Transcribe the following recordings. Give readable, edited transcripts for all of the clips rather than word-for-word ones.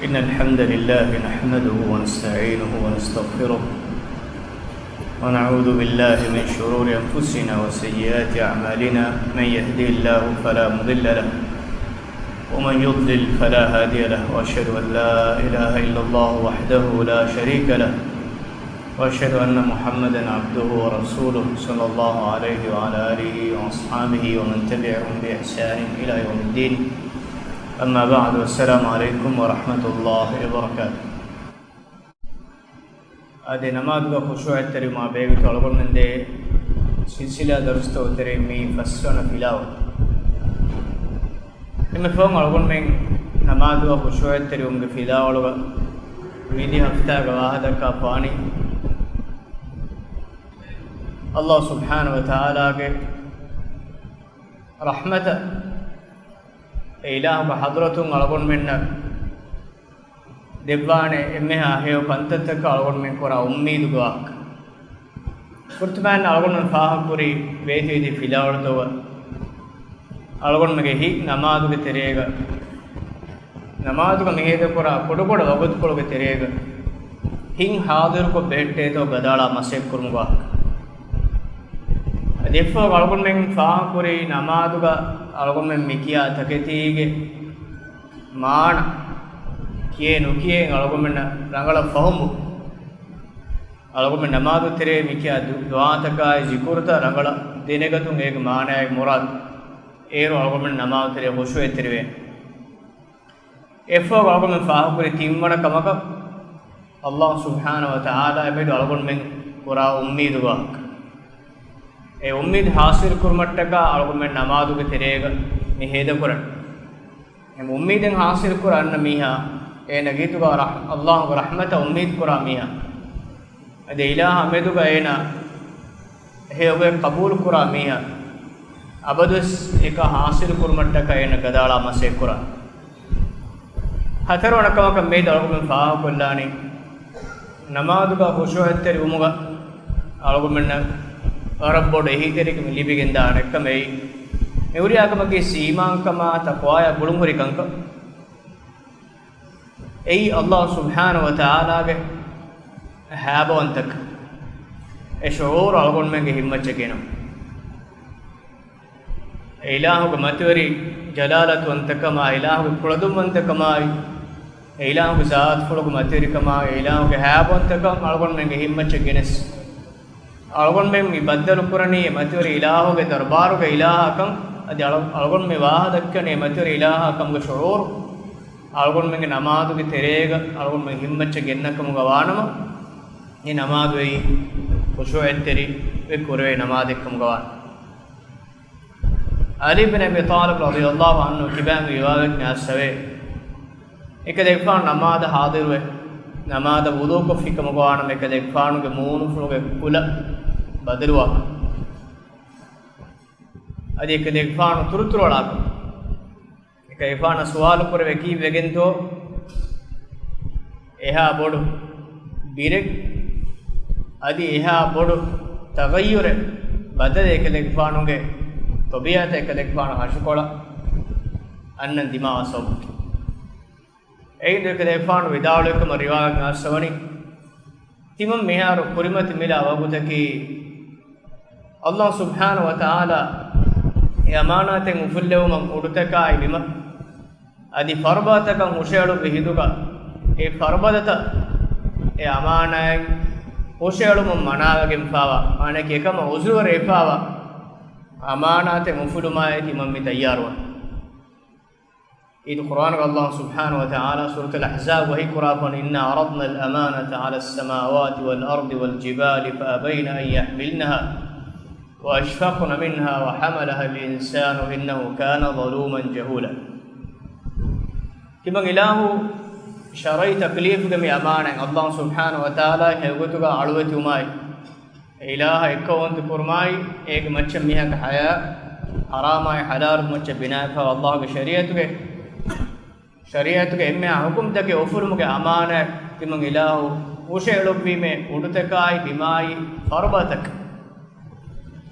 إن الحمد لله نحمده ونستعينه ونستغفره ونعوذ بالله من شرور أنفسنا وسيئات أعمالنا. من يهدي الله فلا مضل له ومن يضلل فلا هادي له، وأشهد أن لا إله إلا الله وحده لا شريك له، وأشهد أن محمدا عبده ورسوله صلى الله عليه وعلى آله وأصحابه ومن تبعهم بإحسان إلى يوم الدين. أما بعد، والسلام عليكم ورحمة الله وبركاته. أدي نماذج خشوع التري ما بيجي طلبون من ده سلسلة درست وتري مي فسرنا فيلاو. إما فهم طلبون من نماذج خشوع التري ومن فيلاو لغا ويدي هفتا جواهدا كافاني الله سبحانه وتعالى के रहमत इलाह बहादुरतुं अलगुन मिन्न देवाने एम्मे हेव पंततक अलगुन मिन कोरा उम्मीद गुआक कुर्तमान अलगुन फाहपुरी वेदी फिलावड़तव अलगुन मगे ही नमाज़ के तेरेगा नमाज़ का मगे कोरा कोडकोड वगत कोड के तेरेगा हिंग हादिर को बैठे तो गदाड़ा मसे कुरुंगा देफो अलगुन मिन फाहपुरी नमाज़ का अलगुन में मिकिया तकेतीगे मान किए नुकिए अलगुन में रंगला फहमु अलगुन में नमाज़ तेरे मिकिया दुआ तका जिकुरता रंगला देने का तुम एक मान है एक मुराद एरो अलगुन में नमाज़ तेरे खुशवे तेरे एफो अलगुन में फाहपुरी तीमना कमका अल्लाह सुब्हानहु व तआला बेदो अलगुन में पूरा उम्मीद हुआ ए उम्मीद हासिल कुरमट्टका अलगुन में नमाज़ के तेरेगा निहेद कुरन हम उम्मीदें हासिल कुरन मीहा ए नगीतुगा अल्लाह को रहमत उम्मीद कुरा मीहा अदे इलाह अमेदुगा एना हे ओगे कबूल कुरा मीहा अबदुस एक हासिल कुरमट्टका एना गदाड़ा मसे कुरा हथरो नकमक मेद अलगुन में फाह कुल्लानी नमाज़ का खुशूअत्तरी उमुगा अलगुन में रब्बोड यही तेरे मिली बिगिंदा अनेकमई मेवरियाकमकी सीमांकमा तक़वाया बुलुंगुरी कंक एई अल्लाह सुब्हानहु व तआला के हैबवंतक ए शऊर अलगुन में के हिम्मत चकेनो इलाह के मतवरी जलालत वंतकमा इलाह के कुलदुम वंतकमा इलाह के ज़ात फुलक मतवरी कमा इलाह के हैबवंतकम अलगुन में के हिम्मत चकेनस अलगुन में बदल कुरनी मतवरी इलाहों के दरबार के इलाह कम अदे अलगुन में वाह दक्कने मतवरी इलाह कम के शऊर अलगुन में नमाज़ के तेरेगा अलगुन में हिम्मत गिन्नकम गवानम ये नमाज़ वही खुशू तेरी वे कुरवे नमाज़ कम गवान अली बिन अबी तालिब रज़ियल्लाहु अन्हु किबांग रिवायत में असवे एक देखा नमाज़ हाजिर हुए नमाज़ वुदू को फिकम गवान में एक देखा के मून फ्लो के कुल बदलवा अदे एक देखा तुरुतुरोड़ा एक देखा सवाल पर वेकी वेगिंतो एहा बोडु बीरे अदे एहा बोडु तगय्युर बदल एक देखा के तबियत एक देखा हशकोड़ा अन्न दिमाग सब एक देखा विदालकम रिवायत में सवनी तिमम मेहार कुरिमत मिला वगुतकी अल्लाह सुब्हानहु व तआला यमानाते मुफल्लवम उडतकाय बिम अदि फरबतक हुशेळु बिहिदुगा ए फरबदत ए अमानाय हुशेळु मनावगिम फावा माने के कम उजुर रेफावा अमानाते मुफुलुमाय तिमम तैयारवा إذ قرآن الله سبحانه وتعالى سورة الأحزاب وهي قرآن إنا عرضنا الأمانة على السماوات والأرض والجبال فأبين أن يحملنها وأشفقن منها وحملها الإنسان إنه كان ظلوما جهولا كما إله شرعي تكليف كمي أمانة الله سبحانه وتعالى يقولك علوة ماي إله إكوانت كرماي إيك مچم ميهك حياة حراماي حلال مچ بناء فالله شريعتك शरीयत के एम्मे हुकुम तक ओफुरम के अमान है तिमंग इलाहु उशे लोबी में उड़तकाई बिमाई फरबतक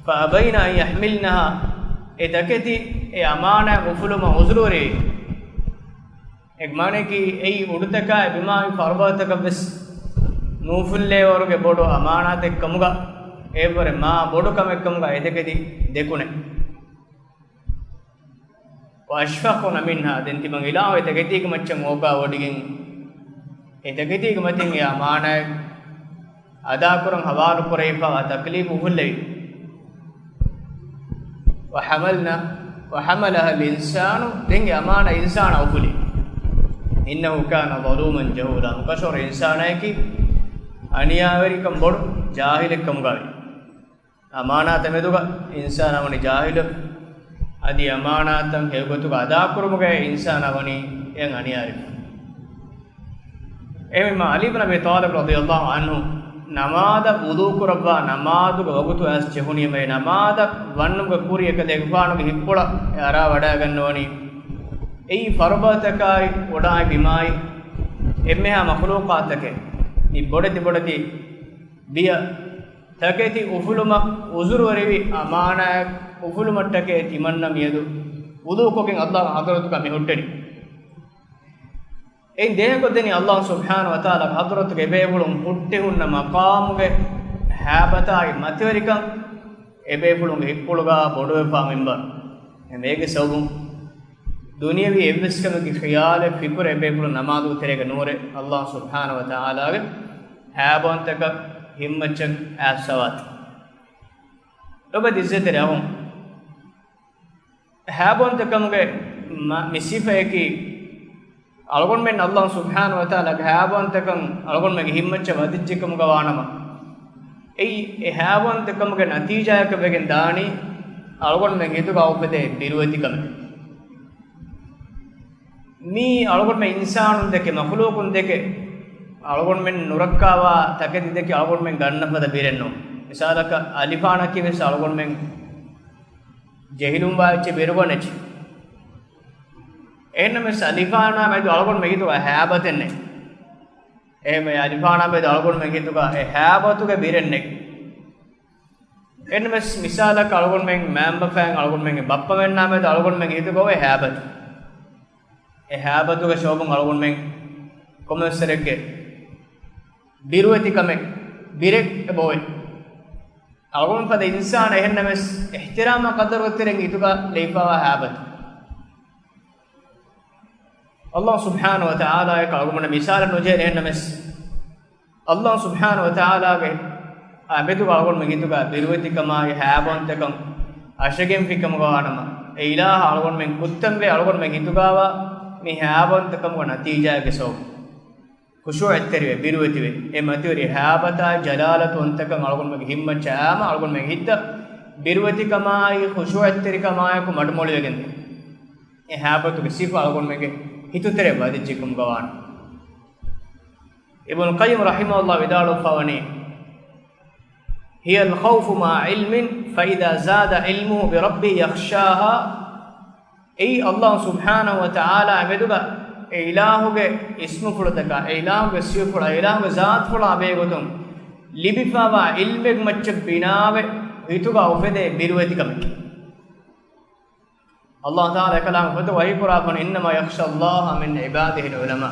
फअबैना यहमिलनहा ए तकेती ए अमान है ओफुलम उजरूरी ek mane ki ei udutaka bima farbataka bes nufulle waruge bodu amanat ekkamuga evare ma bodu kam ekkamuga edekedi dekune wa ashfaquna minha denti man ilawa edekedi ke maccham oga odigin edekedi ke matin ya amana ada kurang hawalu kuraifa taklif uhulle wa hamalaha al-insanu dengi amana insana ufuli innahu kana zaluman jahula mukashor insanayki aniyaverikkam bodu jahilekkam gavi amanata meduga insanavani jahil adi amanatam hegotuga ada kurumuge insanavani en aniyari emma ali ibn abi talib radhiyallahu anhu namada wudu kurabba namadu gogutu as chehuniye me namada wannuga kuriye kade gfanuge hippula ara wada gannoni ei farbatakai odai bimai emmeha makhluqatake ni bodati biya taketi ufuluma uzurwarivi amana ufulumattake timanna miedu wudu koken allah hadratuka me hotteni ei dehko deni allah subhanahu wa taala hadratuke ebevulum hutte hunna maqamuge habatai matwerika ebevulum hippuluga boduepa member emege sawum duniyavi evveskame khiyale fikr ebevulu namadu terega nore allah subhanahu wa taala ge habontaka himmachak asawat loba dizzetere ahum habontakamge misifayki algon men allah subhanahu wa taala ge habontakam algon men himmacha wadijjikam gawanama ei habontakamge natijayaka begen dani algon men hitu gaupede biruwatikam mi algon men insanun deke makhluqun deke algon men nurakkawa takedi deke algon men ganna pada birenno misalaka alifana kiwes algon men jehilum waache berugonech enna mes alifana me algon me gitu habatenne ehme alifana me algon me gitu e habatuge birenne enna mes misalaka algon men mamba fan algon men bappa menna me algon men gitu go e habat e habatuge shobun algon men komesserege biruwati kame birek boy algon pada insan ehenna mes ihtirama qadar watereng ituga leifawa habat allah subhanahu wa taala ek algon misal noje ehenna mes allah subhanahu wa taala ge abetu algon men ituga biruwati kama habon tekam ashagem fikam gawanama e ilaha algon men kuttambe algon men itugawa mi habon tekam gona natija ge so khushu' etterive biruwetive e maturi habata jalalatu ontakam algon meg himma chaama algon meg hitta biruweti kamai khushu' etteri kamai ku madmolivegende e habatu ge sifa algon meg hitutere badijjikum gawan ibn qayyim rahimahullah vidalu fawani hiya al khawfu ma ilmin fa idha zada ilmuhu bi rabbi yakhshaha ei allah subhanahu wa ta'ala ameduga e ilahuge ismu fulutaka e ilahuge sifula e ilahuge zaat fula abegotum libifawa ilmeg macche binave hituga ufede biruwetikam allah taala kalam fadu wahi qur'an inma yakhsha allah min ibadihi ulama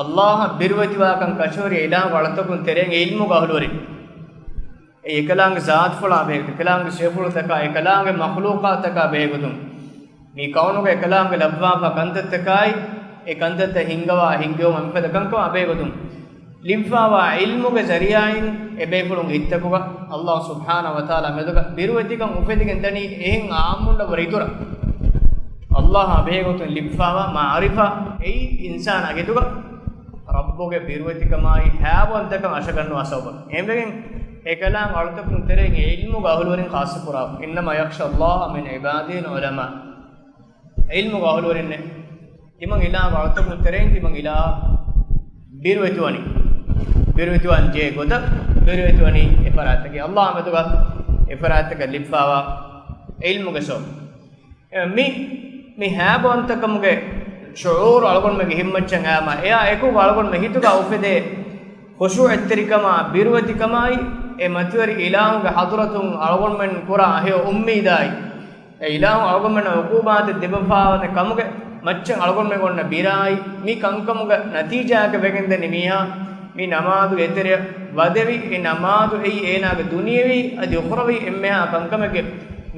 allah biruwetiwa kan kashori ilahu walatukun tereng ilmu gahulori e ekalang zaat fula abeg ekalang sifulutaka ekalang makhluqataka abegotum mi kaunuge kalamge labwa fa kantattakai e kantatta hingawa hingew manfada kanko abegotum limfawa ilmuge zariyain ebefulun hittakuga allah subhanahu wa taala meduga biruwetikam ufedigen dani ehen aamunda waritura allah abegotum limfawa ma'rifa ei insana getuga rabbuge biruwetikamai hawantakam ashagannu asawba emegen e kalam artakun tereng ilmu gahulwarin khasipura inma yakhsha allah min ibadihi ulama ilmu gahulwarinne timang ila wartamu tereng timang ila biruwetuani je goda biruwetuani efaratake allah ameduga efaratake lifawa ilmu geso mi habontakamge shuur algon me himmachan ama eya eku algon me hituga ufede khushu' etterikama biruwetikamai e matwari ilahunge hadratun algon men qura he ummidai e ilahu algon men uqubat debafawane kamuge මච්චන් අලගොන් මේ ගොන්න බිරායි මේ කංකමුග නතිජාක වෙගෙන්ද නිමියා මේ නමාදු එතර වදෙවි ඒ නමාදු එයි ඒනාගේ දුනියවි අදි උඛරවි එම්මයා කංකමගේ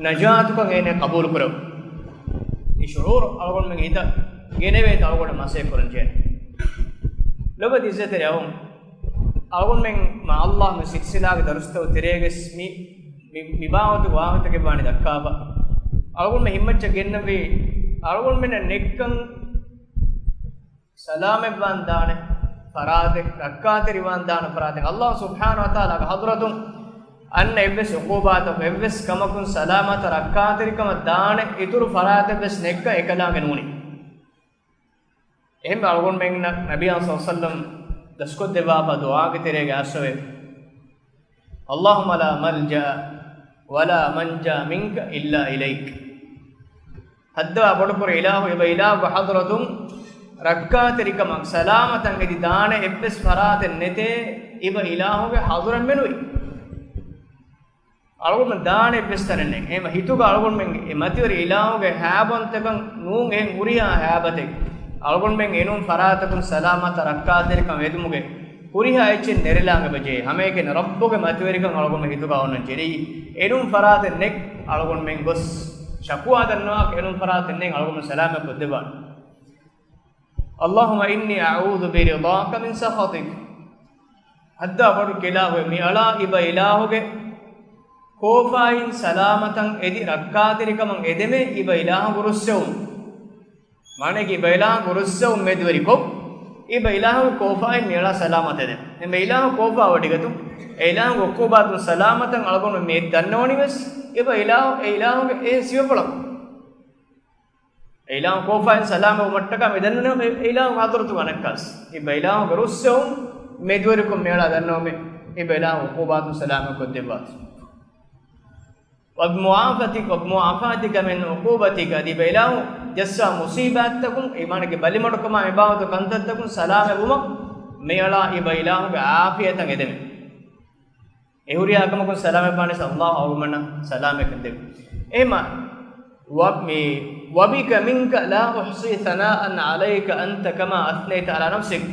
නජාතුකන් එනේ කබූල් කරව මේ ෂුරූර් අලගොන් මේ හිත ගෙනෙවේ තවගොඩ මාසේ කරන් ජේ ලොබ දිසතර යවම් අලගොන් මෙන් මා අල්ලාහ් මේ සික්සිලාගේ දරුස්තව තිරේගෙස් මිබාවතු වාහතක බානි දක්කාපා අලගොන් මේ හිම්මච්ච ගෙන්නවේ අලගොන් මෙන්න නෙක්කන් සලාමෙ වන්දාන ෆරාදෙ රක්කාත රිවන්දාන ෆරාදෙ අල්ලාහ් සුබ්හානහු වතාලාගේ හදරතුන් අන්න එවස් උකෝබාත එවස් කමකුන් සලාමත රක්කාත රිකම දාන ඉතුරු ෆරාදෙ බස් නෙක්ක එකලාගෙන උනි එහෙම අලගොන් මෙන්න නබිය සල්ලල්ලාහු අලයිහි වසල්ලම් දස්කොත් දෙවාපා දුආගේ තිරේගේ අස්සවේ اللهم لا ملجأ ولا منجا منك إلا إليك هذا أبوكر إله إله بحضرتهم ركعت ركما سلامة عندي دان إبس فرات النتة إبا إله بحضر منوي أقول من دان إبس ترنّي إيه ما هيتو أقول من إماتير إله بحابن تكن نون إيه مريا حابتك أقول من إنهم فراتكم سلامة ركعت ركما يدمجه kuriha echen nerelanga beje hameke rabbuge matwerikam algon me hituga onnen jeri enum faraten nek algon men gos shakwa danwa enum faraten nek algon salama kodeba allahumma inni a'udhu bi ridaka min sakhatik hadda bodu kelawe mi ala iba ilahuge kofain salamatan edi rakkatirikam edeme iba ilahu gurussum mane ki iba ilahu gurussum medweriko ඉබ ඉලාහු කෝෆායි නියලා සලාමතද මේ ඉලාහු කෝෆා වඩිගතු ඉලාහු ඔක්කොබාතු සලාමතන් අලගොන මේ දන්නෝනිවස් ඉබ ඉලාහු ඉලාහුගේ ඒ සිවපලක් ඉලාහු කෝෆායි සලාම උමට්ටක මෙදන්නන මේ ඉලාහු ආදරතු වනක්කස් ඉබ ඉලාහු ගරුස්සෝ මෙදවරකම් මෙලා දන්නෝ මේ ඉබ ඉලාහු ඔක්කොබාතු සලාම කොද්දෙබාත් وبمعافاتك من عقوبتك دي بيلاو جسا مصيباتكم ايمانك بلمඩකම එබවතු කන්තත්තකුම් සලාම වුම මෙයලා ඉබයිලාහු ආෆියතන් එදෙමෙ එහුරියාකමක සලාම බානස අල්ලාහ් අවමන සලාම කන්දෙ එම وبك منك لا احصي ثناء عليك انت كما اثنيت على نفسك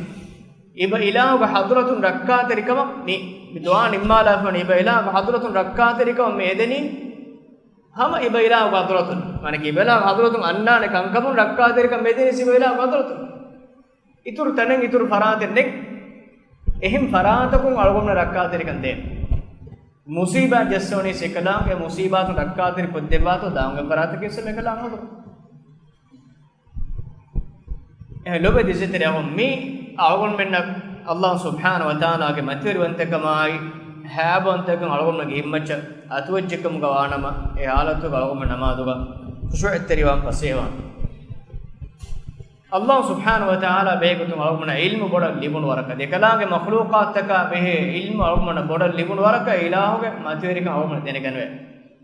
ඉබයිලාහු හදරතුන් රක්කාතරිකම මේ දුආ නිම්මාලා ෆනි ඉබයිලාහු හදරතුන් රක්කාතරිකම මේදෙනි हम इबैला वादरतुन माने कि इबैला वादरतुन अन्नाने कंकमुन रक्कादरिकम मेदेनि सिबैला वादरतुन इतुर तනෙන් इतुर फरातेन නෙක් එහිම් फरातකුන් අලගොන්න රක්කාදරිකම් දෙන්න මුසීබා ජස්සෝනි සකලාගේ මුසීබාතු රක්කාදරි කොද්දෙබාතු දාංග फरातකේ සමකලා නෝද ලොබ දිසිතරව මේ අලගොන් මෙන්න අල්ලාහ් සුබ්හානහු වතාලාගේ මතරිවන්තකමයි හැබන්තකම් අලගොන්නගේ හිම්මච්ච අතුවජ්ජකම් ගවානම ඒ ආලතු ගලගොම නමාදුග ඛුෂුඅත්තරිවන් පසේවා අල්ලාහ් සුබ්හානහු වතාලා බේගතුන් අලගොම ඉල්මු බොඩ ලිබුණු වරක දෙකලාගේ මඛලූකාත්තක බෙහෙ ඉල්මු අලගොම බොඩ ලිබුණු වරක ඉලාහුගේ මතරික අලගොම දෙනගනවේ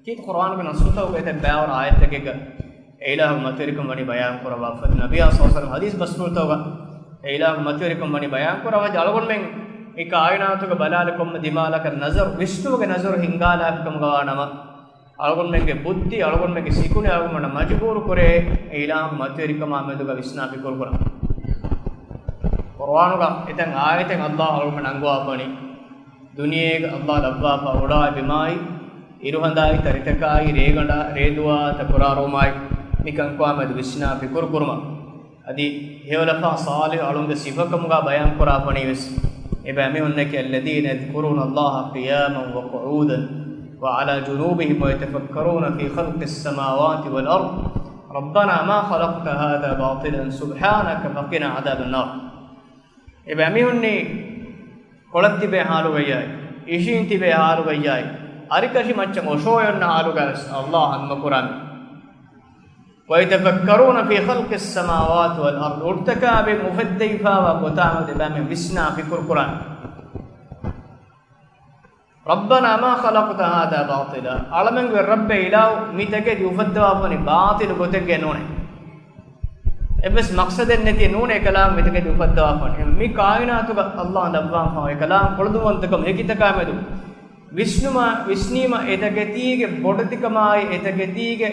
කීත කුර්ආනුගේ නසුතව වෙත බෑවර ආයතකක ඉලාහු මතරිකම් වනි බයාන් කරවා ෆත් නබිය සල්ලල්ලාහු අලයිහි වසල්ලම් හදීස් බස්නුතව ඉලාහු මතරිකම් වනි බයාන් කරවා අලගොන් මෙන් ඒ කායනාතුක බලාලකම් දිමාලක නසර් විෂ්ණුගේ නසර් හිංගාලාකම් ගවානම අලගොන් මෙන්ගේ බුද්ධි අලගොන් මෙන්ගේ සිකුනේ අලගොන් මජබූර් කරේ ඊලාම් මතරිකම ආමෙදුක විස්නාපි කරකරා කුර්ආනුක එතන් ආයතෙන් අල්ලාහ් අලගොන් නංගවාපනි දුනියේක අල්ලාහ් ලබ්වාපා වඩා බිමායි ඉරුහඳායි තරිතකායි රේගණ්ඩා රේදුවා තකුරාරෝමයි නිකන් කොමද විස්නාපි කරකරම අදි හේවලපා සාලිහ් අලුන්ගේ සිෆකම්ගා බයන් කරාපනි වෙස් إبامي أنك الذين يذكرون الله قياما وقعودا وعلى جنوبهم ويتفكرون في خلق السماوات والأرض ربنا ما خلقت هذا باطلا سبحانك فقنا عذاب النار إبامي أني قلت بحال وياي إشين بحال وياي أريكشي مچم وشوينا حالو غرس الله أن قرآن ويتفكرون في خلق السماوات والأرض ارتكاب مفديفا وقتامد بام وسنا في القرآن ربنا ما خلقت هذا باطلا علمن رب إله ميتك يفدوا فني باطل قتك نونه بس مقصد النتي نونه كلام ميتك يفدوا فني مي كائناتك الله نبوا فني كلام قلدوانتكم هكيتكامدو විශ්ණීම එතගතිගේ බොඩතිකමයි එතගතිගේ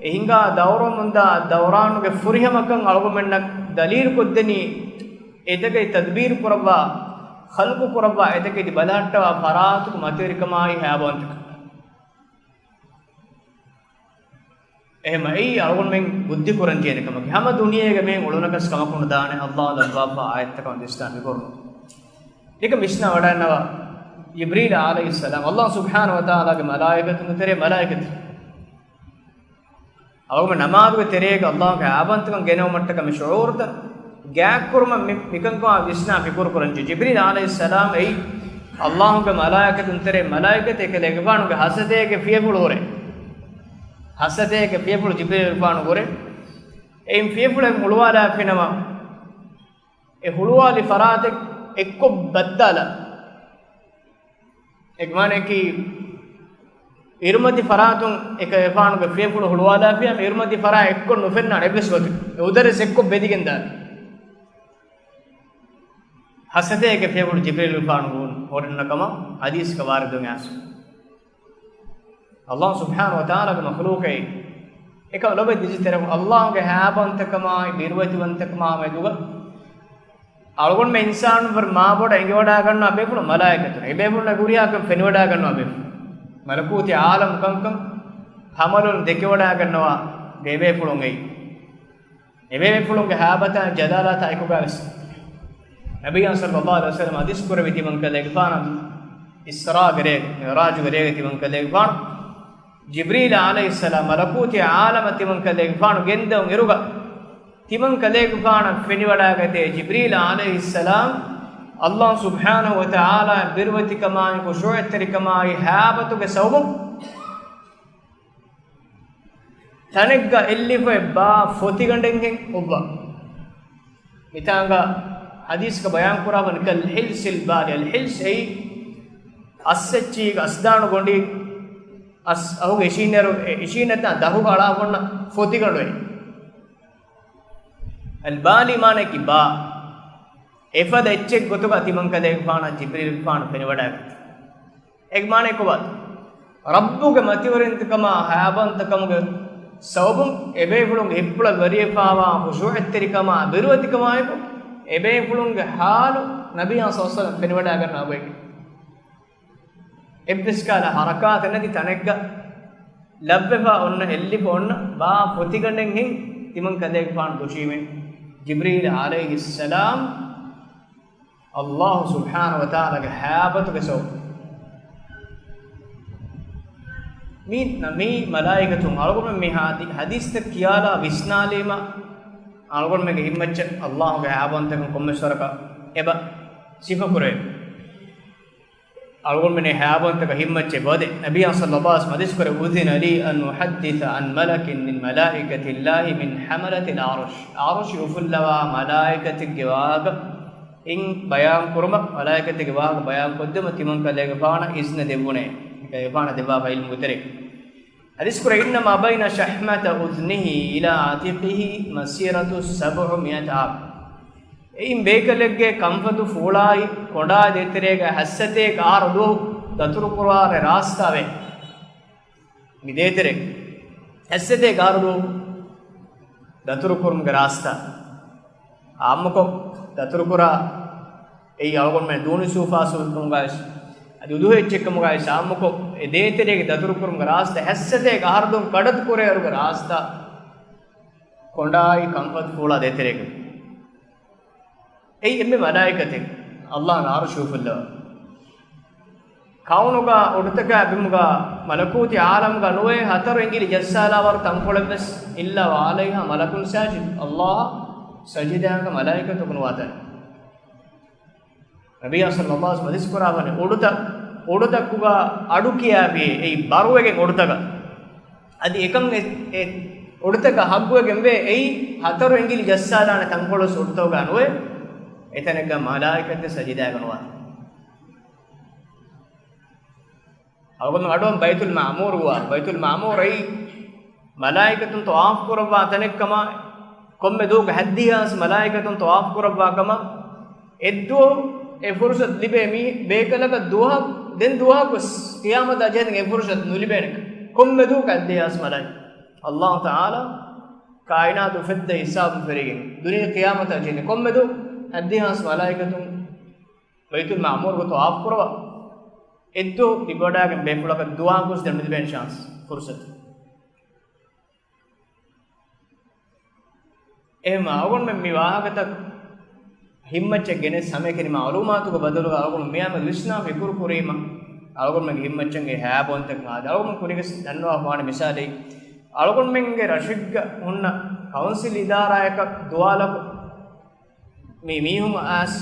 ehinga dawrumunda dawranuge furihamakan algomennak dalil koddeni edage tadbir kurabba khalqu kurabba edage di balattawa faratu materikamai habantak ehma ei algon men buddhi kuran tiyenekam hama duniyege men ulunakas kamakun daane Allah dabba ayatka distan korno eka mishna wadannawa jibril alayhis salam Allah subhanahu wa taala ge malaikatu tere malaikatu awme namaduge terege Allah ge abantakam genew mattaka me shuurta gak kurma mikanko visna fikur kuran jibril alayhis salam ei Allah ge malaikatu tere malaikate ke legvanu ge hasadege fiebulore hasateke fiepulu jibril paanu gore eim fiepulu mulwala finama e hulwali farate ekko baddala ekmane ki irmati faratun ek paanu ge fiepulu hulwala fiam irmati fara ekko nufenna nebes gotu udare sekko bedigen da hasateke fiepulu jibril paanu horna kama hadis ka waridun as Allah subhanahu wa ta'ala ke makhluk hai eka lobe digitere Allah ge habantakama birwatiwantakama meduga algon me insan par ma boda inge wada ganna befulu malaikatu ebe bunna guriya kan feni wada ganna be malakuti alam kankam hamalun deke wada gannawa bebe fulun ei ebe fulun ge habata jadalata ikugas nabiyan sallallahu alaihi wasallam hadis kore vidi man kale gfana isra gere miraj gere ti man kale gfana jibril alayhis salam malakuti alamati man kale gfana gendum iruga timan kale gfana feni wada gate jibril alayhis salam Allah subhanahu wa ta'ala birwati kamai khushu'atri kamai habatu ge sawum tanegga ellife ba foti gandengen obba mitanga hadis ka bayan kurawan kal hilsil bali al hils ei assechi asdanu gondi as ahuge ishineta dahu gala gonna foti gandwe al bali mane ki ba efada echek gotuga timan kale paana jibril paana penivada ek mane ko bat rabbuge matiwarintakama habantakama sabum ebe fulung eppula variye pawa khushu'attirikama birwatikama ayko ebe fulung halu nabiyan sallallahu alaihi wasallam penivada ganna abeke ebbeskala harakat nadi tanegga labbefa onna ellifa onna ba potiganden hin timan kale paana dushime jibril alayhis salam Allah subhanahu wa ta'ala ge habatu ge so mi malaikatun algon me hadis te kiyala visnalema algon me ge himmacce Allah ge habantakam kommeswaraka eba sifa kure algon me habantaka himmacce bode nabiy sallallahu alaihi wasallam hadis kure udhina li an uhadditha an malakin min malaikati llahi min hamalati al-arsh yufullawa malaikati gewaga in bayan kurma malaikati gewaga bayan koddema timan kalege paana izna devune ke paana deva file mutere hadis kure inna ma baina shahmata udhnihi ila atiqihi masiratu 700 ab eim bekalege kamfatu fulai konda deterega hassate kaardu daturu kurare rastave mi detere hassate kaardu daturu kurum ge rasta ammako daturu kura ei algon me duni sufa sultum guys adi udu hechekam guys ammako e deterege daturu kurum ge rasta hassate kaardu kadat kure aru ge rasta kondai kamfatu fula deterege ei emme malaikate Allah na arshu fulla kaunuga udutaka bimuga malakuti alamga noe hataru engili jassala war tankolebes illa alaiha malakun sajid Allah sajidanga malaikatu kunwata nabiy sallallahu alaihi wasallam diskuravane udutakkuga adu kiyabe ei baruwege udutaka adi ekam e udutaka hagguwege embe ei hataru engili jassala na tankolos udutoga noe etanega malaikate sajida ganwa algon adom baitul ma'mur ai malaikatun tawaf kurwa tanekama komme dog haddiyas malaikatun tawaf kurwa kama eddo e fursat libe mi bekalaga duha den duha kus qiyamat ajen e fursat nulibenek komme dog haddiyas malaik Allah Ta'ala kainatu fedda hisab ferigin dunia qiyamata jene kommedu addihas malaikatun baitul ma'mur go tawaf kurwa eddu digodagen befulaka dua gus demdi ben chance fursat ehma agon men mi wahagata himmache gene samekeni ma'lumatu go badalu agon meyama lishna fikuru kurima agon men himmachen ge habonte ngada agon kunige danwa waane misali agon men ge rashigga unna council idarayaka duwalaku mi mihum as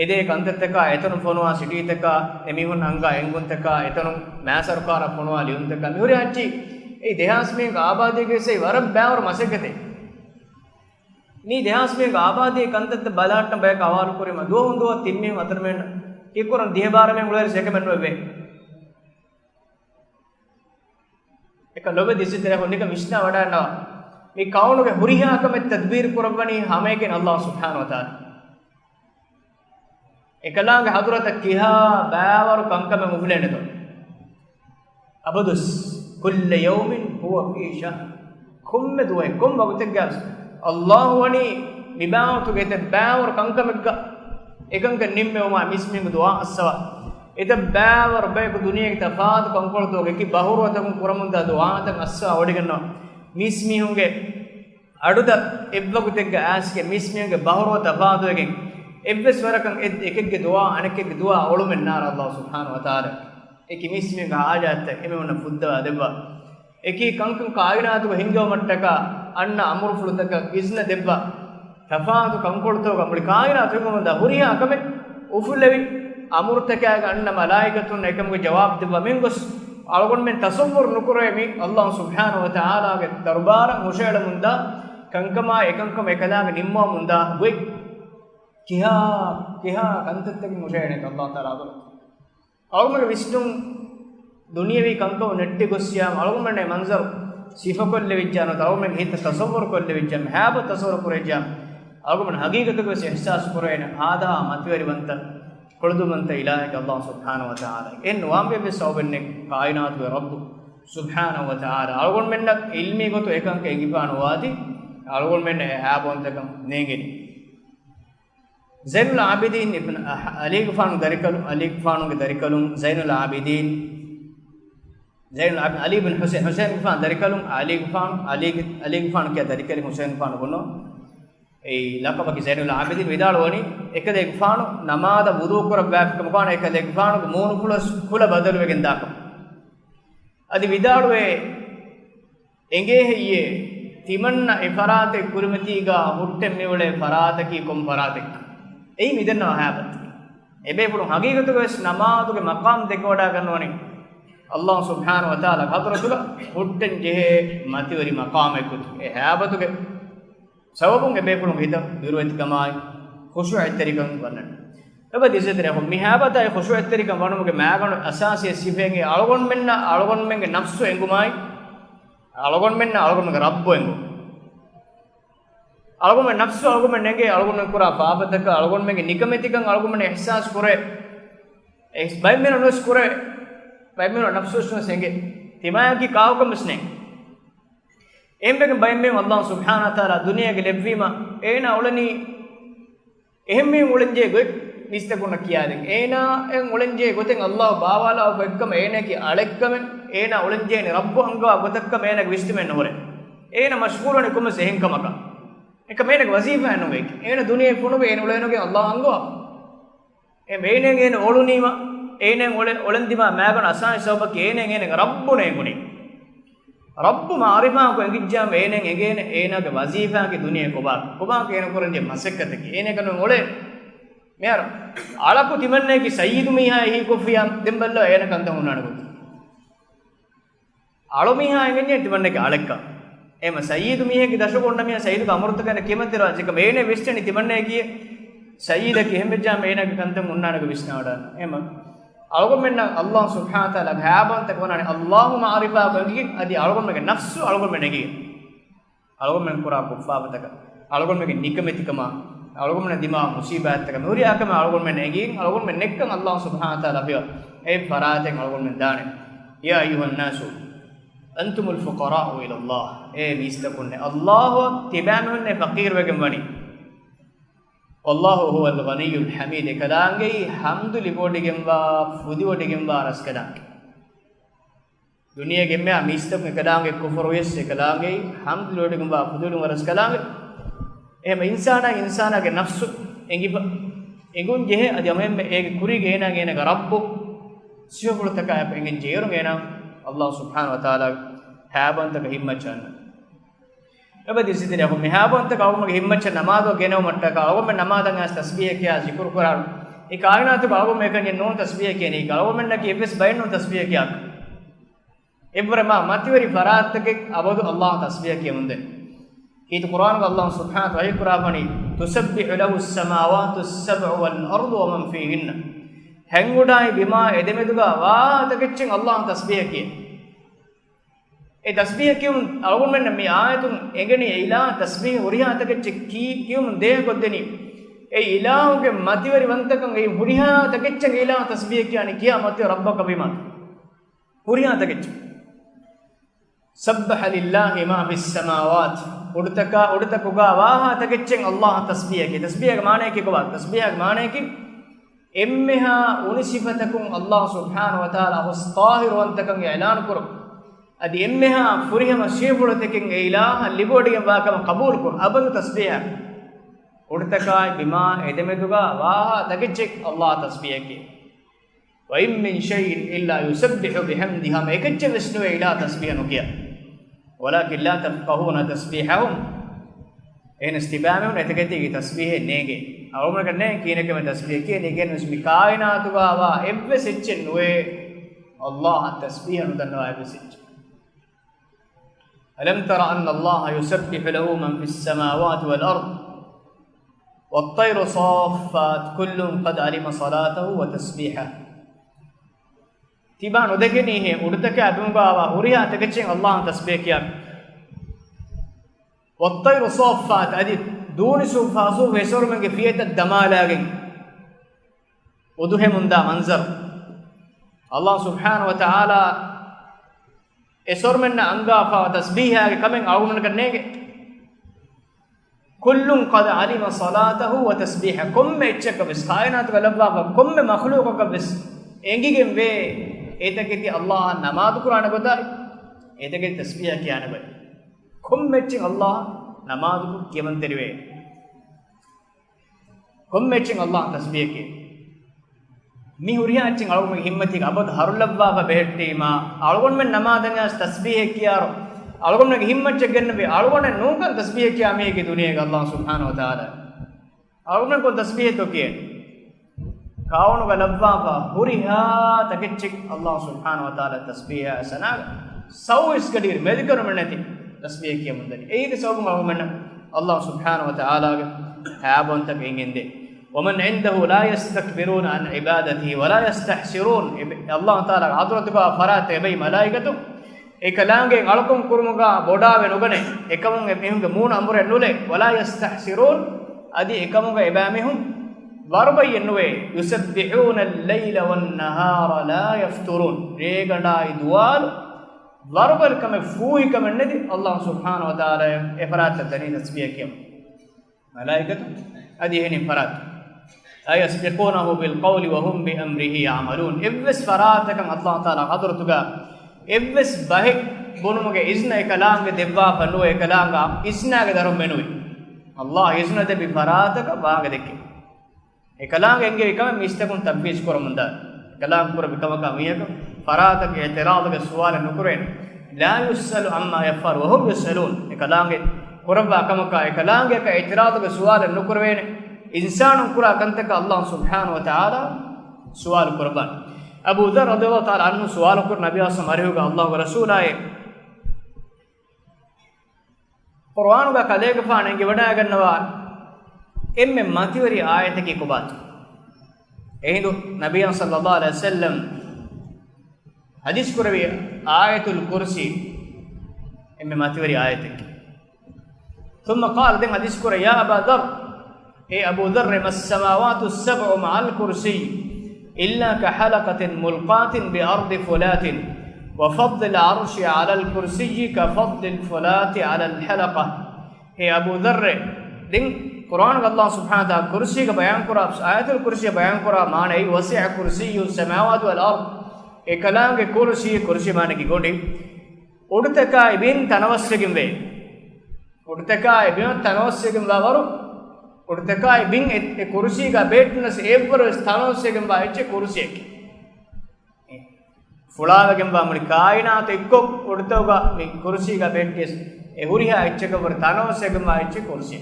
ede kantetteka etonu fonwa cititeka emihun anga engunteka etonu masarkara fonwa liunteka mihuri hacci ei dehas me abadege sei warab bawr masakete ni dehas me abadi kantette balaatna bay kawalu kurima duwundu tinni atarmen ikuran dihebara me ulere sekemen webe eka lobe disitere honnika mishna wada mi kaunuge huriha kame tadbir kurabani hameken Allah subhanahu wa taala ekalaange hadurata kiha baawaru kankame muflene to abadus kull yawmin huwa fi shahr kumme duwe kum baguteggas Allah wani mibawtu gete baawaru kankamegga ekanka nimme uma mismingu duwa aswa ita baawaru beku duniyage tafaat kankolto geki bahuratakum kuramunda duwa tan aswa odiganno mismihunge aduda ebbagutegga aske mismihunge bahuro tafaatu egen ebbes warakan ekegge duwa anekegge duwa olumen nar Allah subhanahu wa taala eki mismihunge haajatta emewna fuddawa debba eki kankan kaayinaatu hingaw mattaka anna amuru fulutaka isna debba tafaatu kankolto gamuli kaayinaatu hingamunda huriya akame ufulevi amurtaka anna malaikatun ekamge jawab debba mengos algon men tasawwur nukuremi Allah subhanahu wa ta'ala ge darbara mushela munda kankama ekankam ekalaga nimma munda goi kiha kantattagi mushene Allah ta'ala adu algon visnum duniyavi kankav netti gossiyam algon men manzar sifa kolle vijjana algon men hit tasawwur kolle vijjam haba tasawwur kurejam algon men haqiqatu go ihsas kurena hada matveri banta kodumanta ilahika Allah subhanahu wa ta'ala en wambe be sawbenne kainatu rabb subhanahu wa ta'ala algon menna ilmi goto ekanka egipanu wadi algon menne haabontakam neengeni zainul abidin ibn ali gfan ge darikalum zainul abidin ali ibn husain gfan darikalum ali gfan ke darikali husain gfan gonno ei lakabaki zainul abidin vidalwani ekade gfanu namada wudu kor baafkam kana ekade gfanu moonu kula badalu wegen dakam adi vidalwe enge hiye timanna ifarate kurmatiga hutte mevule farataki kom faratek ei midenna habat ebe pulu hagigatu wes namaduge maqam dekoda ganwani Allah subhanahu wa ta'ala hadratula hutten jehe matiwari maqam ekut e habatuge sababun ebe pulu hita birwetikama khushu' attarikam wannan eba disetere ho mihabata e khushu' attarikam wanumuge maganu asasiya sifenge algon menge nafsu engumai algon menge rabbu engu algon men nafsu algon men nenge algon men kura paapataka algon menge nikametikam algon men ihsas kore ex baymeno nos kore baymeno nafsu sno senge timaki kaawkam sne embege baymen Allah subhanahu wa ta'ala duniyage lebwima eena ulani ehemme ulenje goy nistakuna kiyade eena en ulenje goten Allah baawala vekkam eena ki alekkamen eena ulenje ne rabbu anga gotakkam eena vistimen hore eena mashghulone kum sehen kamaka එක මේනක වසීෆා නෝගේ එන දුනියේ පුණුගේ එන උලේනෝගේ අල්ලාහ් අංගෝ එ මේනෙන් එන ඔළුනීම ඒනෙන් ඔලන්දිමා මෑගන අසායි සෝබක ඒනෙන් එන රබ්බුනේ ගුනේ රබ්බු මාරිෆා කො එගිජ්ජා මේනෙන් එගේන ඒනගේ වසීෆාගේ දුනියේ කොබා කේන කරන්නේ මසක්කතකි ඒනෙකන ඔලේ මෙයාර අලකු තිමන්නේ කි සයීදු මීහා එහි කොෆියම් දෙම්බල්ල ඒන කන්ත උනානකො අලු මීහා එන්නේ තිමන්නේ කි අලෙක්කා එම සයීදු මිහෙගේ දශකොණ්ඩ මිහ සයීදු අමෘත කරන කෙමතර ජික මේනේ වෙස්ටනි තිමන්නේ කිය සයීද කෙහෙම්බෙජා මේනක කන්තම් උන්නානක විශ්නාවඩ එම අලගොම් මෙන්න අල්ලාහ් සුබ්හානහු තාලා භාබන්ත කොනනේ අල්ලාහ් මාරිෆා බංගි අදි අලගොම් මෙගේ නෆ්සු අලගොම් මෙනගේ අලගොම් මෙන් කුරා කුෆාවතක අලගොම් මෙගේ නිකමෙතිකම අලගොම් මෙන දිමා මුසීබාත්තක නූරියාකම අලගොම් මෙනගේ අලගොම් මෙන් නෙක්කන් අල්ලාහ් සුබ්හානහු තාලා බිය ඒ ෆරාතෙන් අලගොම් මෙන් දානේ යා අයුහන් නාසු අන්තුමුල් ෆුකරාඋ ඉලල්ලාහ් ඒ මිස්තකුන්නේ අල්ලාහ් තිබෑනුන්නේ ෆකීර් වෙගෙන් වනි වල්ලාහු හුවල් ගනියුල් හමීද් කලාංගේ හම්දු ලිබෝඩිගෙන් වා ෆුදිවඩිගෙන් වා රස්කදාංගේ දුනියගෙන් මෙ මිස්තකුන් කලාංගේ කුෆර් වෙස් කලාංගේ හම්දු ලිබෝඩිගෙන් වා ෆුදිවඩිගෙන් වා රස්කදාංගේ එහෙම ඉන්සානාගේ නෆ්සු එංගිබ එඟුන් ජෙහෙ අදමෙන් ඒක කුරි ගේනා ගේනක රබ්බු සියපුලතක අපෙන් ජේරු ගේනා අල්ලාහ් සුබ්හානහු වතාලා හැබන්තක හිම්මචන් එබදි සිදින අප මෙහාබන්තක අවමගේ හිම්මච නමාදෝ ගෙනව මට්ටක අවම නමාදන් ඇස් තස්බීහ කියා zikr කුරාන ඒ කායනාතු අවම එකෙන් නෝ තස්බීහ කියන්නේ අවමෙන් නැකි එවස් බයින් නෝ තස්බීහ කියා එබ්‍රම මතිවරි ෆරාත්තක අවදු අල්ලාහ් තස්බීහ කියමුන්දේ කීතු කුරාන අල්ලාහ් සුබ්හානහු වහී කුරාබනි තුසබ්බිහු ලහු as-samāwātu as-sab'u wal-ardu wa man fīhinna හැංගුඩායි බිමා එදෙමෙදුගා වාතකෙච්චෙන් අල්ලාහ් තස්බීහ කියේ ඒ තස්බීහ කියුම් අවුමෙන්න මේ ආයතුන් එගණි ඉලා තස්බීහ උරියාතකෙච්ච කියුම් දේහ කොද්දෙනි ඒ ඉලාහුගේ මතිවරි වන්තකම් ඒ උරියාතකෙච්ච ඉලා තස්බීහ කියන්නේ කියාමත් රබ්බක බිමා උරියාතකෙච්ච සබ්බහ ලිල්ලාහි මා ෆිස් සමාවාත් උඩතකුගා වාහතකෙච්චෙන් අල්ලාහ් තස්බීහ කිය තස්බීහගේ මානෙ කිකවත් තස්බීහගේ මානෙ කි එම්මෙහා උනිසිෆතකුම් අල්ලාහ් සුබ්හානහු වතාලා හුස් තාහිර් වන්තකම් ඉලාන් කරු අදි එම්මෙහා ෆුරිහම ශීෆුලතකින් ඉලාහ ලිබෝඩිගෙන් වාකම කබූල් කරු අබදු තස්බීහ උඩතකායි බිමා එදෙමෙදුගා වාහතකෙච්චෙක් අල්ලාහ් තස්බීහ කිය وإن من شيء إلا يسبح بحمدها ما يكتب اسمه إلى تسبيح نكيا ولكن لا تفقهون تسبيحهم إن استبامهم نتكتي تسبيح نيجي أو ما كنا كينك من تسبيح كي نيجي نسمي كائنات ووا إبسيتشن وي الله التسبيح ندنوا إبسيتش ألم تر أن الله يسبح له من في السماوات والأرض والطير صافات كل قد علم صلاته وتسبيحه තිබා නොදෙකෙනී හේ උඩතක අදුම්බාවා හුරියා තකෙච්චෙන් අල්ලාහ් තස්බීහ කියක් වත්තයිරු සෝෆාත් අදි දූනි සුෆාසු වෙසොර්මගේ ෆියත දමාලාගෙන් උදුහෙ මුන්දා මන්සර් අල්ලාහ් සුබ්හානහු වතාලා එසොර්මෙන්න අංගාෆා තස්බීහාගේ කමෙන් අවුමන කන්නේගේ කුල්ලුන් qad alima salatahu wa tasbiha komme එච්චක වෙස් කායනාත වලබ්වා komme මඛලූකක වෙස් එංගිගෙන් වේ ඒතකෙති අල්ලාහ් නමාදු කුරාන ගොදායි ඒතකෙති තස්බීහ කියන බයි කොම්මෙච්චින් අල්ලාහ් නමාදු කියමන් තෙරිවේ කොම්මෙච්චින් අල්ලාහ් තස්බීහ කිය මි හුරියාච්චින් අලුම හිම්මති අබද හරුලබ්වා බෙහෙට්ටීමා අලුගොන් මෙන් නමාදන් යස් තස්බීහ කියාරෝ අලුගොන් නගේ හිම්මච්ච ගන්න වේ අලුගොන් නෝකන් තස්බීහ කියා මේකේ දුනියක අල්ලාහ් සුබ්හානහු වතාලා අලුගොන් කො තස්බීහ තෝ කිය කාවණු ගලබ්වා හුරිහා තකෙච්චික් අල්ලාහ් සුබ්හානහු වතාලා තස්බීහ සනා සෞස් කඩිර මෙදිකරම නැති තස්බීහ කියමුන්දනි ඒක සෞගම අවමන්න අල්ලාහ් සුබ්හානහු වතාලාගේ හැබොන්තක ඉංගෙන්දේ ومن عنده لا يستكبرون عن عبادته ولا يستحسرون الله تعالى عذرتك فرات بي ملائكته එකලාංගේ අලකුම් කුරුමුගා බොඩාවේ නුගනේ එකමුන් එමිහුන්ගේ මූණ අඹුරේ නුලේ ولا يستحسرون අදි එකමුග එබෑමිහුන් වර්බයෙන් නුවේ يسبحون الليل والنهار لا يفترون රේගණායි දුවාල් වර්බල් කම ෆූහි කම නැති අල්ලාහ් සුබ්හානහු වතාලා එෆරාත් තනි තස්බීහ කියමු මලායිකතු අදි එහෙනි ෆරාත් ayasbiqunahu bil qawli wa hum bi amrihi ya'malun evs faratakan Allah taala hadratuga evs bahe bonumuge izna ekalaange devwa panu ekalaanga isnaage darum menuwi Allah izna de bi farataka waaga dekke ekalaanga enge ekam mistakun tabbis korumunda ekalaang pura bikamaka miyaka farataka i'tiradaga suwala nukuren la yusalu amma yafar wa hum yusalun ekalaange koraba kamaka ekalaange ka i'tiradaga suwala nukurwene इंसान कुरा कंतक अल्लाह सुब्हानहु व तआला सवाल कुर्बान अबू ذر रदियल्लाहु तआला अन्हु सवाल कर नबी आसम अरेगा अल्लाह व रसूल आए कुरान का कलेग फानेंगे वडा गन्नवा एम्मे मातिवरी आयत की कुबात एहिंदु नबी सल्लल्लाहु अलैहि वसल्लम हदीस कुरवी आयतुल कुर्सी एम्मे मातिवरी आयत की ثم قال दिन हदीस कुर या अबा ذर ए अबू ذر मस्समावातु السبع मअल कुर्सी इल्ला कहलकतिन मुल्कातिन बिअर्द फुलातिन وفضل العرش على الكرسي كفضل الفلاة على الحلقة. هي أبو ذر دين قرآن الله سبحانه وتعالى كرسي کا بیان کرا آیت الکرسی بیان کرا معنی وسع کرسی السماوات والارض ඒ කලාගේ කුර්සිය මානකි ගොඩි උඩතකා ඉබින් තනවස්සකින් වේ උඩතකා ඉබින් තනවස්සකින් වවරු උඩතකා ඉබින් ඒ කුර්සියක බේට්නස් ඒවර තනවස්සකින් වායිච්ච කුර්සියක ಫುಳಾವಗೆಂ ಬಾಮಣಿ ಕಾಯಿನಾತ ಎಕ್ಕೊ ಉಡ್ತೋಗ ಮಿ ಕುರ್ಸಿಗ ಬೆಟ್ಟಿಸ್ ಎ ಹುರಿಹಾ ಇಚ್ಚಕ ಬರ ತನವಸೆಗಂ ಆಯಿಚ್ಚೆ ಕುರ್ಸಿ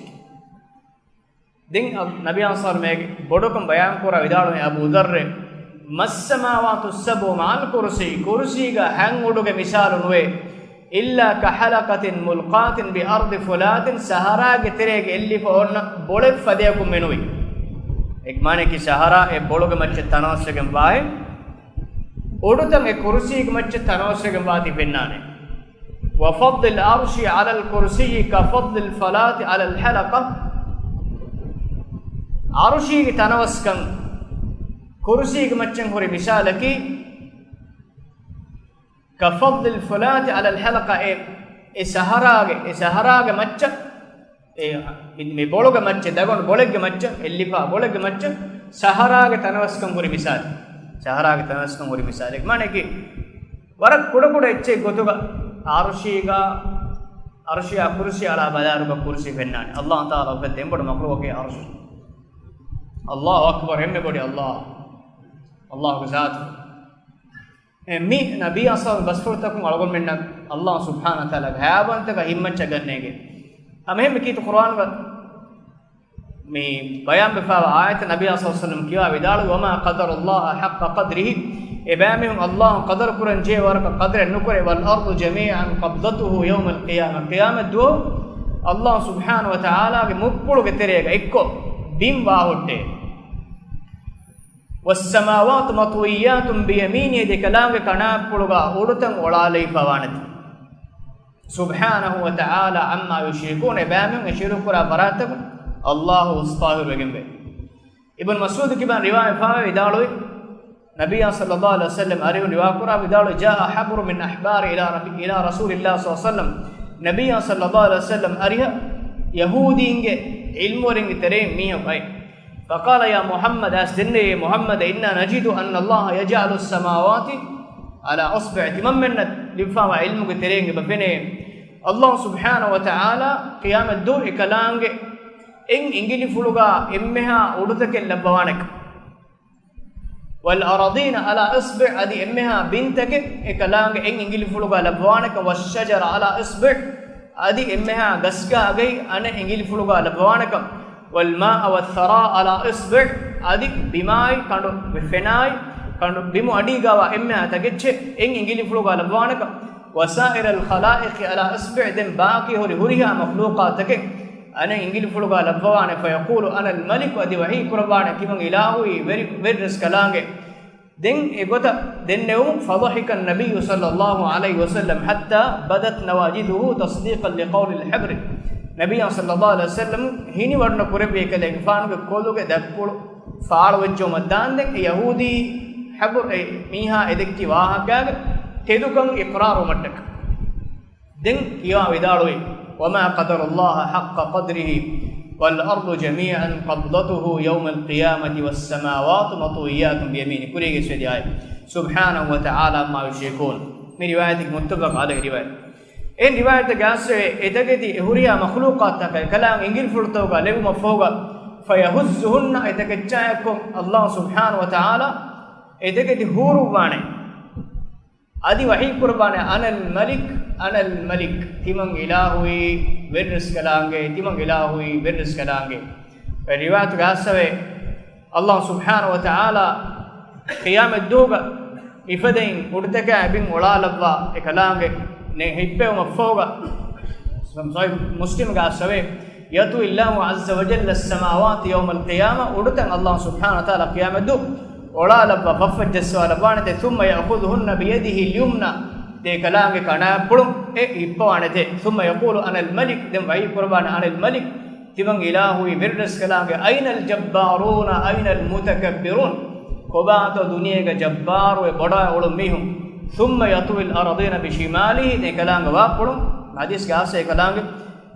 ದಿಂ ನಬಿ ಅನ್ಸಾರ್ ಮೇಗೆ ಬೊಡಕಂ ಬಯಾನ್ ಕೋರ ವಿದಾಳು ಅಬೂ ದರ್ರೆ ಮಸ್ಸಮಾವಾತು ಸಬು ಮಾಲ್ ಕುರ್ಸಿ ಕುರ್ಸಿಗ ಹ್ಯಾಂಗ್ ಉಡುಗೆ ಮಿಸಾಲು ನುವೆ ಇಲ್ಲ ಕಹಲಕತಿನ್ ಮುಲ್ಕಾತಿನ್ ಬಿ ಅರ್ದಿ ಫುಲಾತಿನ್ ಸಹರಾಗೆ ತೆರೆಗೆ ಎಲ್ಲಿ ಫೋನ್ನ ಬೊಳೆ ಫದೆಯಕು ಮೆನುವಿ ಎಕ್ ಮಾನೆ ಕಿ ಸಹರಾ ಎ ಬೊಳುಗೆ ಮಚ್ಚೆ ತನವಸೆಗಂ ಬಾಯ್ उड़तम ए कुर्सी मच्च तनवसगम वाति पिन्नाने वफضل العرش على الكرسي كفضل الفلاة على الحلقة عرشي तनवस्कम कुर्सी मच्चन होरे मिसालकी كفضل الفلاة على الحلقة ए सहारागे मच्च ए मे बोलोगे मच्च दगोन बोलेगे मच्च एल्लिफा बोलेगे मच्च सहारागे तनवस्कम होरे मिसाल ಸಹರಾಗೆ ತನಸ್ಕಂ ಒರಿ ಮಿಸಾಲಿಗೆ ಮಾನೆಗೆ ವರಕ್ ಕುಡ ಎಚ್ಚೆ ಗೊತ್ತುಗ ಅರ್ಶಿಯ ಕುರ್ಸಿ ಅಲ ಬದಾರುಗ ಕುರ್ಸಿ ಬೆನ್ನಾನೆ ಅಲ್ಲಾಹ್ ತಾಲ ಒಬ್ಬ ಎಂಬಡು ಮಕ್ಕಳು ಹೋಗಿ ಅರ್ಶ್ ಅಲ್ಲಾಹು ಅಕ್ಬರ್ ಹೆಮ್ಮೆ ಬಡಿ ಅಲ್ಲಾಹು ಜಾತ್ ಮಿ ನಬಿ ಅಸಲ್ ಬಸ್ಫುರ್ತಕು ಅಳಗೊಂಡ್ ಮೆನ್ನ ಅಲ್ಲಾಹ್ ಸುಬ್ಹಾನಹು ತಾಲ ಘಾಬಂತಗ ಹಿಮ್ಮಚ್ಚ ಗನ್ನೆಗೆ ಅಮೆಹೆ ಕೀತು ಕುರ್ಆನ್ මේ බයම් බෆාව ආයත නබි අසල්ලම් කියා විදාළු වම क़දරුල්ලාහ හක්ක क़ද්රිහි එබෑමිහුම් අල්ලාහ් क़දර් කුරන් ජේ වරක क़දර නුකරේ වල් අර්දු ජමීඅන් क़බ්දතුහු යෞම අල් ඛියාම ඛියාමත් දෝ අල්ලාහ් සුබ්හානහු වතාලාගේ මුක්කුළුගේ තෙරේක එක්ක බිම් වාහොට්ටේ වස්සමාවාත් මතුයියාතුම් බියමීනිහි දෙකලාගේ කණාප්පුළුගා උඩතන් ඔලාලේ පවනති සුබ්හානහු වතාලා අම්මා යුෂිකුන එබෑමිහුම් එශිරුකුරා බරාතක الله استغفر بجنبه ابن مسعود كبان روايه فاوي ودالوي نبي صلى الله عليه وسلم اريو روايه قرا ودالو جاء حبر من احبار الى رسول الله صلى الله عليه وسلم نبي صلى الله عليه وسلم اريها يهودينge علمورين تري ميو باي فقال يا محمد استني محمد إنا نجد أن الله يجعل السماوات على أصبع من لفهم علمك ترينge بفنه الله سبحانه وتعالى قيام الدور كلامge إن إنجيل فلوجا إمها أردتك اللبوانك والأراضين على إصبع أدي إمها بنتك إكلامك إن إنجيل فلوجا لبوانك والشجر على إصبع أدي إمها غسكا أجي أنا إنجيل فلوجا لبوانك والماء والثراء على إصبع أدي بماي كانوا بفناي كانوا بمو أدي جوا إمها تجتش إن إنجيل فلوجا لبوانك وسائر الخلائق على إصبع دم باقي هوريها مخلوقاتك أنا إنجيل فلوجا لبوانه فيقول أنا الملك ودي وحي قربانه كيفن إلهي ورس كلامه دين إغوتا دين نوم فضحك النبي صلى الله عليه وسلم حتى بدت نواجذه تصديقا لقول الحبر نبي صلى الله عليه وسلم هني ورنا قرب يكلم فانك كلوك دكول فعل وجه مدان دين يهودي حبر ميها إدكتي واهكاك تدوكم إقرار مدك دين يا وداروي وما قدر الله حق قدره والأرض جميعا قبضته يوم القيامة والسماوات مطويات بيمينه كل سيدي سبحانه وتعالى ما يشركون من روايتك متفق عليه رواية إن روايتك أسر إتكتي هريا مخلوقات كلام إنجيل فرطوغا لغو مفوغا فيهزهن إتكتشاكم الله سبحانه وتعالى إتكتي هوروبانه أدي وحي قربانه أنا الملك تمن إلهي ورس كلامه تمن إلهي ورس كلامه رواية قاسوي الله سبحانه وتعالى قيام الدوغا إفدين ورتكا بين ولا لبوا كلامه نهيبه ومفوغا مسلم قاسوي يطو الله عز وجل السماوات يوم القيامة ورتن الله سبحانه وتعالى قيام الدوغ ولا لبوا ففج السؤال بانته ثم يأخذهن بيده اليمنى دي كلامه كنا بلوم إبوانته ثم يقول أنا الملك دم وعي قربان أنا الملك تمن إلهي برس كلامه أين الجبارون أين المتكبرون كبات دنيا جبار وبڑا علمهم ثم يطوي الأرضين بشماله كلام واقولون حديث قاسي كلام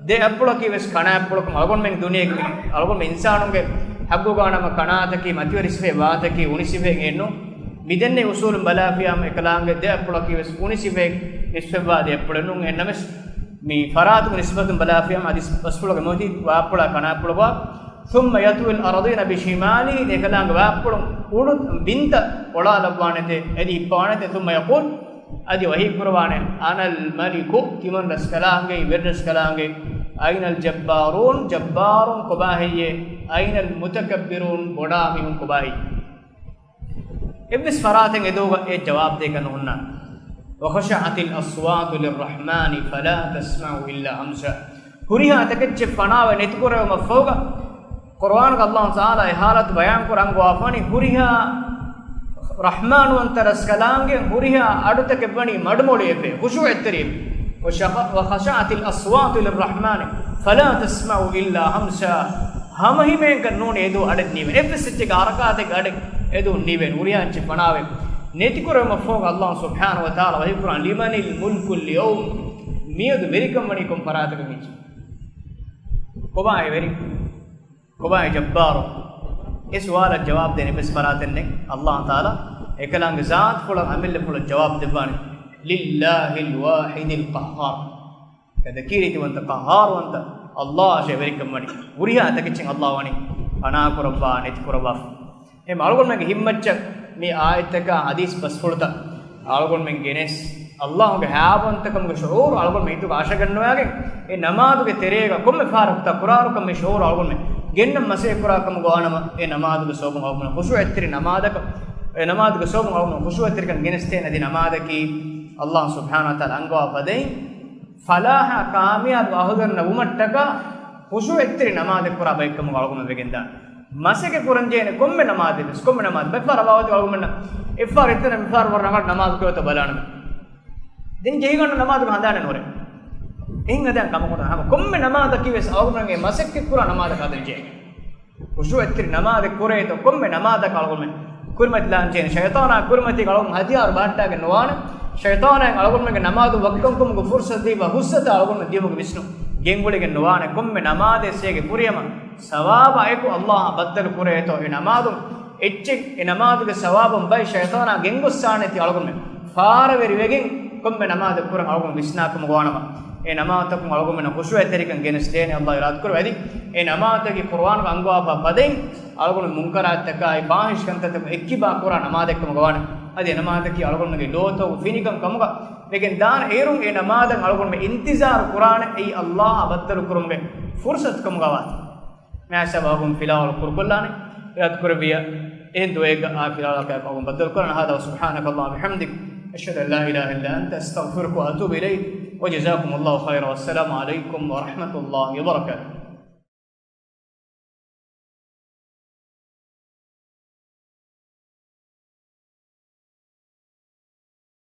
ده أبلغ كي بس كنا أبلغ ألقون من دنيا ألقون من إنسانون के حقو गाना में कना तकी मतिवरिस पे बात की उनिसी पे गेनो मिदन्ने उसूल बलाफिया में कलाम के दे अपुला की बस उनिसी पे इस पे बात अपुलनु नमस मी फरात को निस्बत बलाफिया में इस अपुला के मोती वापुला कना अपुला ثم يطوي الأرضين بشماله ده कलाम वापुला उड़ बिंत ओला लबवाने थे यदि पाने थे ثم يقول अदि वही कुरबाने अनल मलिकु किमन रस्कलाम के विरस्कलाम के أين الجبارون جبارون كباهية أين المتكبرون بڑاميون كباهي ابس فراتن ادوغا اي جواب دے کنونا وخشعت الأصوات للرحمن فلا تسمعوا إلا همسا هريها تكتش فناوه نتكره مفوغا قرآن الله تعالى حالت بيان قرآن قوافاني هريها رحمن وانترس كلامه هريها أدتك بني مدمولي في خشوع التريب وخشعت الأصوات للرحمن فلا تسمعوا إلا همسا هم ही में कन्नों ने दो अड़क नीवे एफएसएच का आरकाते अड़क एदो नीवे उरियां चिपनावे नेतिकुरे मफोग अल्लाह सुब्हानहु व तआला वही कुरान लिमनिल मुल्कुल यौम मियद वेरिकम मनी कोम परातक मीच कोबाए वेरी कोबाए जब्बारो इस वाला जवाब देने पे परातन ने अल्लाह ताला एकलांग जात फुल अमिल फुल जवाब देवाने लिल्लाहिल वाहिदिल क़ह्हार कदकीरिति वंत क़ह्हार वंत Allah she very kamani uriya takichin Allah wani ana kurabba net kurabba e malgon men himmatcha me ayataka hadis basfulta algon men genes Allah ge habantakam ge shuur algon men itu asha gannuwage e namaz ge terega komme farakta qur'an kam me shuur algon men gennam mase qur'an kam goanama e namaz ge sobum algon khushu ettri namazaka e namaz ge sobum algon khushu ettri kan genes te nadi namazaki Allah subhanahu wa ta'ala angwa padai फलाह कामयाब अहदर नवमट्टक खुशु एत्तरी नमाज पुरा बैकम गालगुम बेगिंदा मसे कुरंजे ने कोम्मे नमाज दिस कोम्मे नमाज बेफार बावत गालगुम न इफार इतने इफार वरना नमाज को तो बलान दिन जेगन नमाज हंदाने नोरे इंग दन कम कोन हम कोम्मे नमाज की वेस गालगुम ने मसे के पुरा नमाज खादन जे खुशु एत्तरी नमाज कुरे तो कोम्मे नमाज गालगुम कुरमत लांचे शैतान कुरमती गालगुम हथियार बांटा के नवान शैतान अलगुन में नमाज वक्कम को फुर्सत दी बहुसत अलगुन में दिवग विष्णु गेंगुले के नवाने कुम में नमाज से के पुरियम सवाब आए को अल्लाह बदल कुरे तो इन नमाज इच्छ इन नमाज के सवाब बाय शैतान गेंगुस्साने थी अलगुन में फार वेरी वेगिंग कुम में नमाज कुरे अलगुन विष्णा को मगवानमा ए नमाज तक अलगुन में खुशु तरीकन गेनस्ते ने अल्लाह इराद कर वेदी ए नमाज की कुरान का अंगवा पदे अलगुन मुनकरात तक आई बाहिश कंत तक इक्किबा कुरान नमाज को मगवाने अदे नमाज की अलगुन में लोतो फिनिकम कमगा लेकिन दान एरुम ए नमाज अलगुन में इंतजार कुरान ए अल्लाह बदल कुरम में फुर्सत कमगा वात मैं सबहुम फिलहाल कुरकुल्लाने याद कर बिया इन दुएग आखिर का कहूं बदल कुरान हदा सुब्हानक अल्लाह बिहम्दिक अशहदु अल्ला इलाहा इल्ला अंत अस्तगफिरुका व अतूबु इलैक व जज़ाकुमुल्लाहु खैरा वस्सलामु अलैकुम व रहमतुल्लाहि व बरकातुहू।